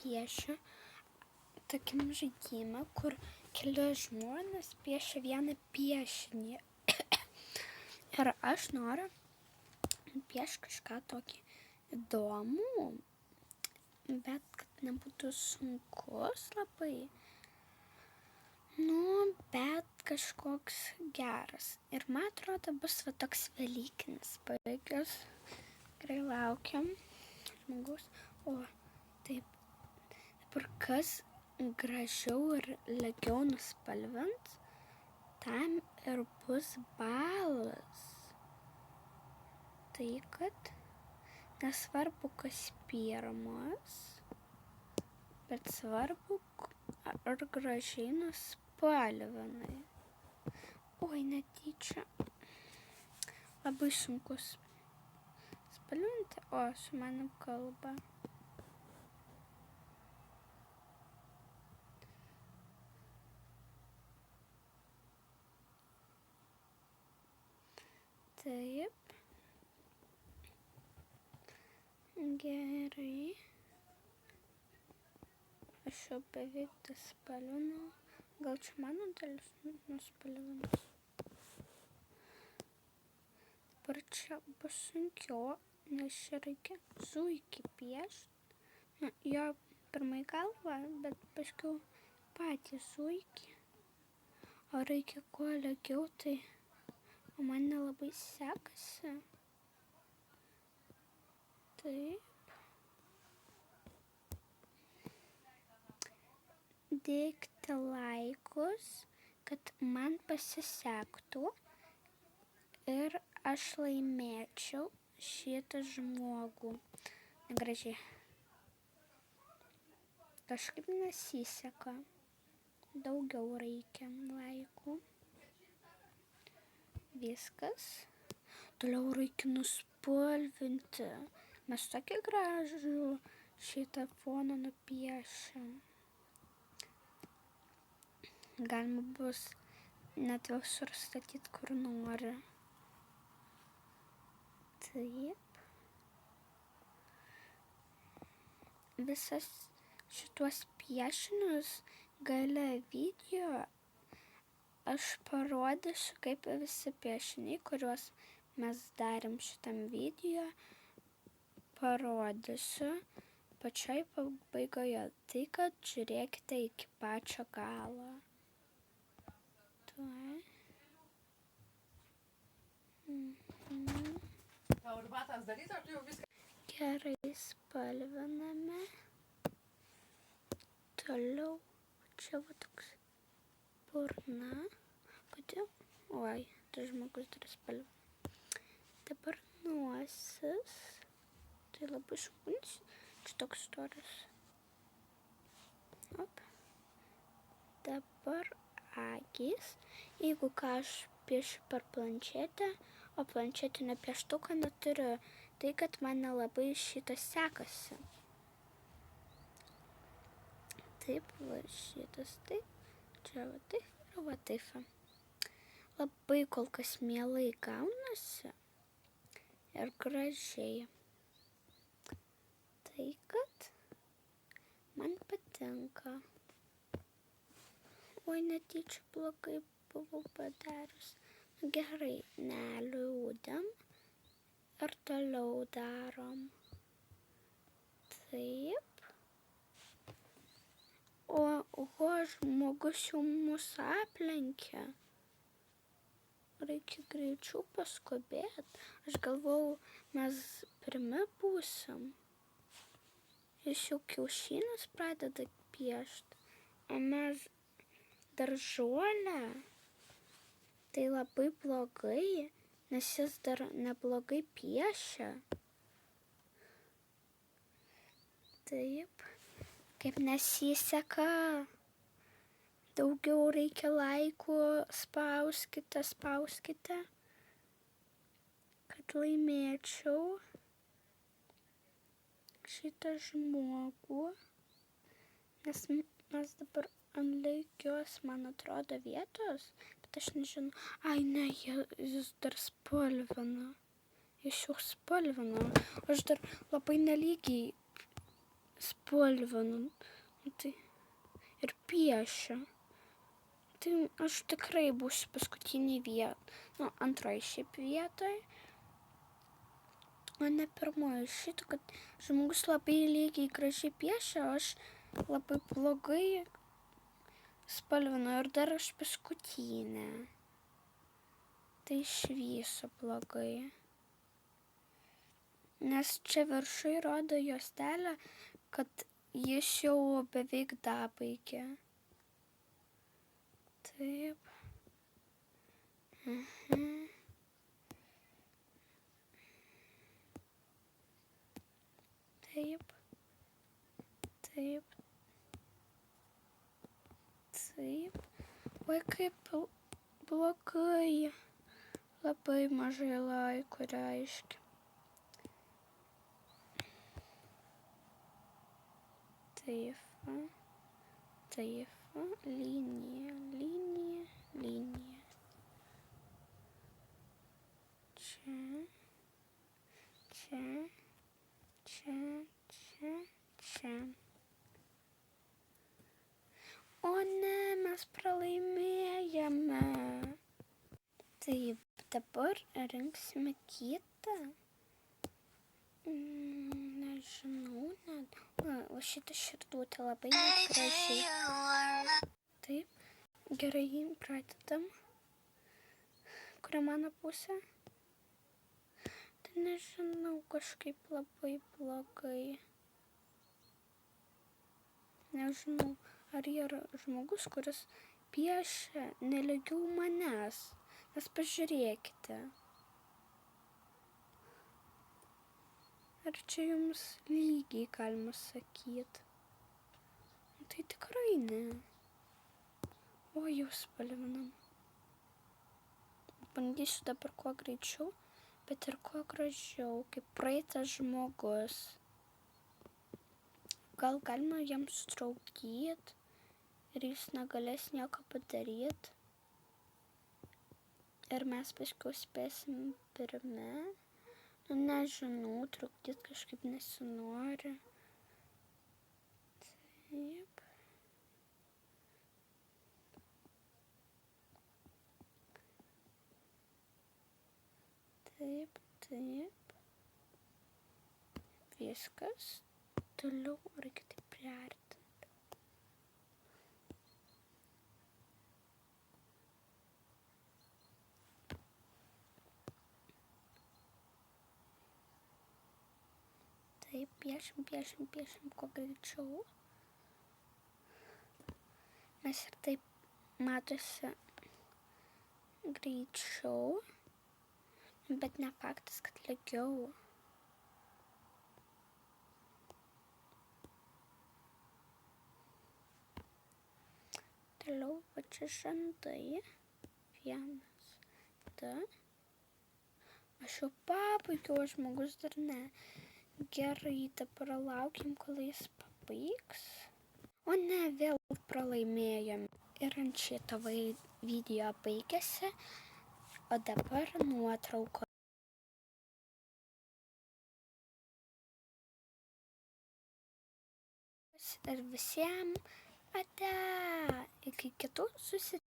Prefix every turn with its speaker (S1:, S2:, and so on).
S1: piešia tokiam žaidimą, kur keli žmonės piešia vieną piešinį. Ir aš noriu piešti kažką tokį įdomų, bet kad nebūtų sunkus labai. Bet kažkoks geras. Ir man atrodo, bus toks velykinis baigas. Gerai, laukiam žmogus. O, taip. Dabar kas gražiau ir lygiau nuspalvint, tam ir bus balas. Tai kad nesvarbu, kas pirmas, bet svarbu, ar gražiai nuspalvinai. Oi, netyčia. Labai sunkus spalvinti. O, su manim kalba. Taip. Gerai. Aš jau beveik spalvinau. Gal čia mano dalis nuspalvinus. Dabar čia bus sunkiau, nes čia reikia zuikį piešti. Jo pirmai galvą, bet paskiau patį zuikį. O reikia kuo lygiau, tai man nelabai sekasi. Taip. Dėkite laikus, kad man pasisektų ir aš laimėčiau šitą žmogų. Negražiai. Kažkaip nesiseka. Daugiau reikia laikų. Viskas. Toliau reikia nuspalvinti. Mes tokį gražų šitą foną nupiešim. Galima bus net visur statyti, kur nori. Taip. Visas šituos piešinius gale video aš parodysiu, kaip visi piešiniai, kuriuos mes darėm šitam video, parodysiu pačioj pabaigoje. Tai, kad žiūrėkite iki pačio galo.
S2: Tau ir batas daryti, ar tu jau viską?
S1: Gerai spalviname. Toliau. Čia va toks burna. Kodėl? Oi, tas žmogus dar spalvina. Dabar nosis. Tai labai šūkunis. Čia toks storas. Op. Dabar akys. Jeigu ką aš piešiu per planšetę, o planšetinio pieštuko neturiu, tai kad man nelabai šitas sekasi. Taip, va šitas taip, čia va taip ir va taip. Labai kol kas mielai gaunasi ir gražiai. Tai kad man patinka. Oi, netyčia blogai buvau padarius. Gerai, neliūdam ir toliau darom. Taip. O žmogus jau mūsų aplenkė. Reikia greičiau paskubėti. Aš galvojau, mes pirmi būsim. Jis jau kiaušinius pradeda piešti, o mes dar žolę. Tai labai blogai, nes jis dar neblogai piešia. Taip, kaip nesiseka. Daugiau reikia laikų, spauskite, kad laimėčiau šitą žmogų, nes mes dabar ant lygios, man atrodo, vietos, bet aš nežinau. Ai, ne, jis dar spalvina. Jis jau spalvina. Aš dar labai nelygiai spalvinu. Tai ir piešiu. Tai aš tikrai būsiu paskutinį vietą. Antroji šiaip vietoje. O ne pirmoji. Šitą, kad žmogus labai lygiai gražiai piešia, o aš labai blogai spalvinu ir dar aš paskutinė. Tai iš viso blogai. Nes čia viršui rodo juostelę, kad jis jau beveik dabaigė. Taip. Taip. Taip. Taip. Oi, kaip blogai. Labai mažai laiko reiškia. Taip. Taip. Linija, linija, linija. Čia. Čia. Čia. Čia. Čia. O ne, mes pralaimėjame. Taip, dabar rinksime kitą. Nežinau, net. O šitą širdutę labai gražiai. Taip, gerai, pradedam. Kuria mano pusė? Tai nežinau, kažkaip labai blogai. Nežinau, ar yra žmogus, kuris piešia nelygiau manęs. Nes pažiūrėkite. Ar čia jums lygiai galima sakyti? Tai tikrai ne. O jau spalvinam. Bandysiu dabar kuo greičiau, bet ir kuo gražiau, kaip praeitas žmogus. Gal galima jam sutraukyti ir jis negalės nieko padaryti. Ir mes paskui spėsim pirmi. Nežinau, trukdyt kažkaip nesinori. Taip. Taip, taip. Viskas. Toliau reikia taip priartinti. Taip, piešim kuo greičiau. Nes ir taip matosi greičiau, bet ne faktas, kad lygiau. Toliau va čia žandai. 1, 2. Aš jau pabaigiau, žmogus dar ne. Gerai, dabar laukiam, kol jis pabaigs. O ne, vėl pralaimėjom. Ir ant šito video baigėsi. O dabar nuotrauko. Ir visiems ate. Iki kitų susitikimų.